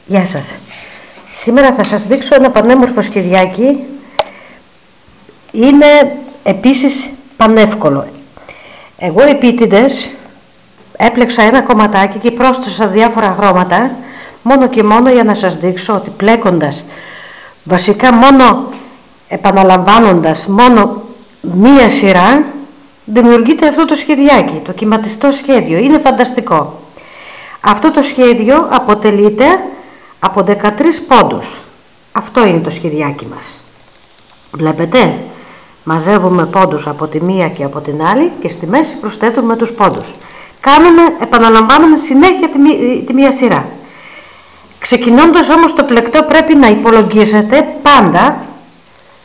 Γεια σας. Σήμερα θα σας δείξω ένα πανέμορφο σχεδιάκι. Είναι επίσης πανεύκολο. Εγώ επίτηδες έπλεξα ένα κομματάκι και πρόσθεσα διάφορα χρώματα μόνο και μόνο για να σας δείξω ότι πλέκοντας, βασικά μόνο επαναλαμβάνοντας μόνο μία σειρά, δημιουργείται αυτό το σχεδιάκι, το κυματιστό σχέδιο. Είναι φανταστικό. Αυτό το σχέδιο αποτελείται από 13 πόντους. Αυτό είναι το σχεδιάκι μας. Βλέπετε, μαζεύουμε πόντους από τη μία και από την άλλη και στη μέση προσθέτουμε τους πόντους. Επαναλαμβάνουμε συνέχεια τη μία σειρά. Ξεκινώντας όμως το πλεκτό πρέπει να υπολογίζετε πάντα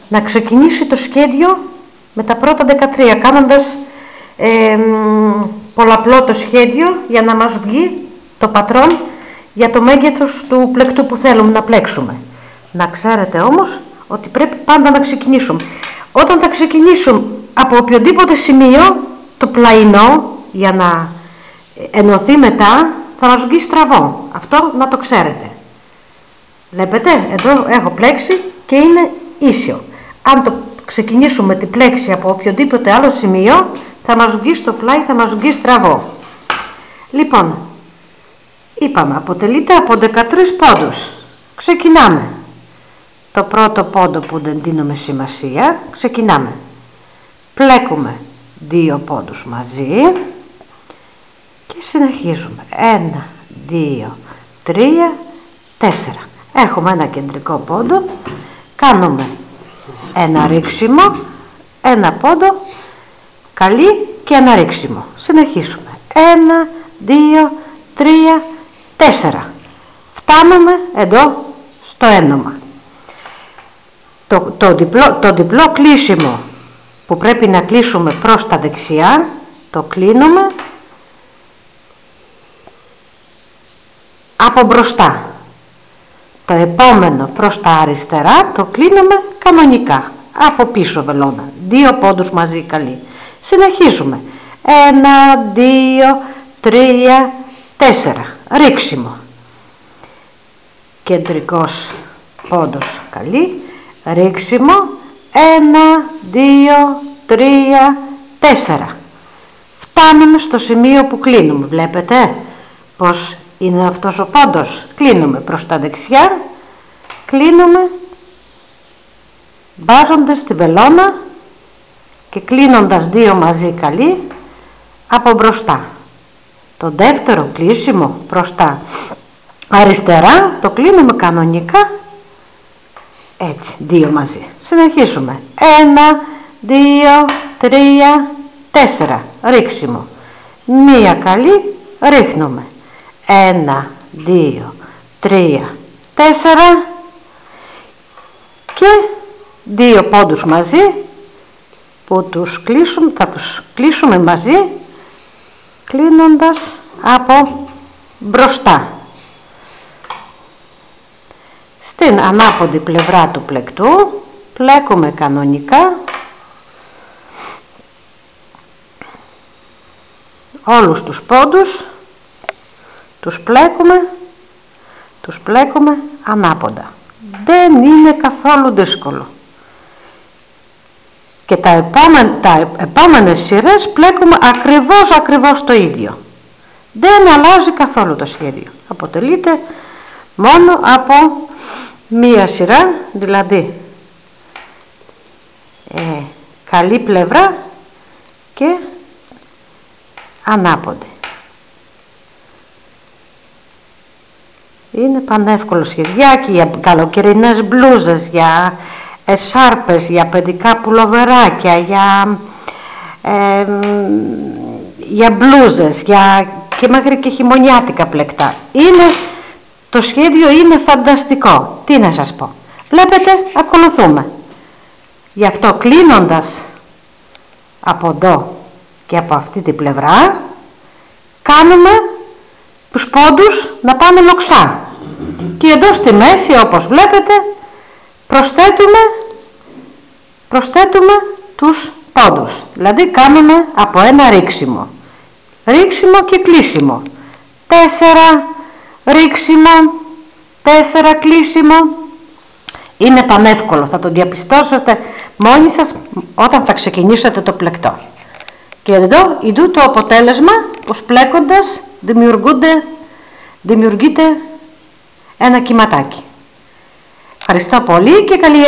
να ξεκινήσει το σχέδιο με τα πρώτα 13, κάνοντας πολλαπλό το σχέδιο για να μας βγει το πατρόν για το μέγεθος του πλεκτού που θέλουμε να πλέξουμε. Να ξέρετε όμως ότι πρέπει πάντα να ξεκινήσουμε. Όταν θα ξεκινήσουμε από οποιοδήποτε σημείο, το πλαϊνό για να ενωθεί μετά θα μας βγει στραβό. Αυτό να το ξέρετε. Βλέπετε, εδώ έχω πλέξει και είναι ίσιο. Αν το ξεκινήσουμε τη πλέξη από οποιοδήποτε άλλο σημείο, θα μας βγει στο πλάι, θα μας βγει στραβό. Λοιπόν, είπαμε, αποτελείται από 13 πόντους. Ξεκινάμε. Το πρώτο πόντο που δεν δίνουμε σημασία, ξεκινάμε. Πλέκουμε 2 πόντους μαζί και συνεχίζουμε. 1, 2, 3, 4. Έχουμε ένα κεντρικό πόντο, κάνουμε ένα ρίξιμο, ένα πόντο, καλή και ένα ρίξιμο. Συνεχίσουμε. 1, 2, 3, 4. Φτάνουμε εδώ στο ένωμα. Το διπλό κλείσιμο που πρέπει να κλείσουμε προς τα δεξιά, το κλείνουμε από μπροστά. Το επόμενο προς τα αριστερά το κλείνουμε κανονικά, από πίσω βελόνα. 2 πόντους μαζί καλή. Συνεχίζουμε. 1, 2, 3, 4. Ρίξιμο. Κεντρικός πόντος καλή. Ρίξιμο. 1, 2, 3, 4. Φτάνουμε στο σημείο που κλείνουμε. Βλέπετε πως είναι αυτός ο πόντος. Κλείνουμε προς τα δεξιά. Κλείνουμε βάζοντας τη βελόνα και κλείνοντας 2 μαζί καλή από μπροστά. Το δεύτερο κλείσιμο προς τα αριστερά το κλείνουμε κανονικά έτσι, 2 μαζί. Συνεχίσουμε. 1, 2, 3, 4. Ρίξιμο. Μία καλή, ρίχνουμε. 1, 2, 3, 4 και 2 πόντους μαζί που θα τους κλείσουμε μαζί κλείνοντας από μπροστά. Στην ανάποδη πλευρά του πλεκτού πλέκουμε κανονικά όλους τους πόντους, τους πλέκουμε ανάποδα. Δεν είναι καθόλου δύσκολο. Και τα επόμενες σειρές πλέκουμε ακριβώς το ίδιο. Δεν αλλάζει καθόλου το σχέδιο. Αποτελείται μόνο από μία σειρά, δηλαδή καλή πλευρά και ανάποδη. Είναι πανεύκολο σχεδιάκι για καλοκαιρινές μπλούζες, για σάρπες, για παιδικά πουλοβεράκια, για μπλούζες, και μέχρι και χειμωνιάτικα πλεκτά. Το σχέδιο είναι φανταστικό. Τι να σας πω. Βλέπετε, ακολουθούμε. Γι' αυτό κλείνοντας από εδώ και από αυτή την πλευρά, κάνουμε τους πόντους να πάνε λοξά. Και εδώ στη μέση, όπως βλέπετε, προσθέτουμε τους πόντους. Δηλαδή κάνουμε από ένα ρίξιμο. Ρίξιμο και κλείσιμο. 4, ρίξιμο, 4 κλείσιμο. Είναι πανεύκολο, θα το διαπιστώσετε μόνοι σας όταν θα ξεκινήσετε το πλεκτό. Και εδώ ειδού το αποτέλεσμα πως πλέκοντας δημιουργείται ένα κυματάκι. Ευχαριστώ πολύ και καλή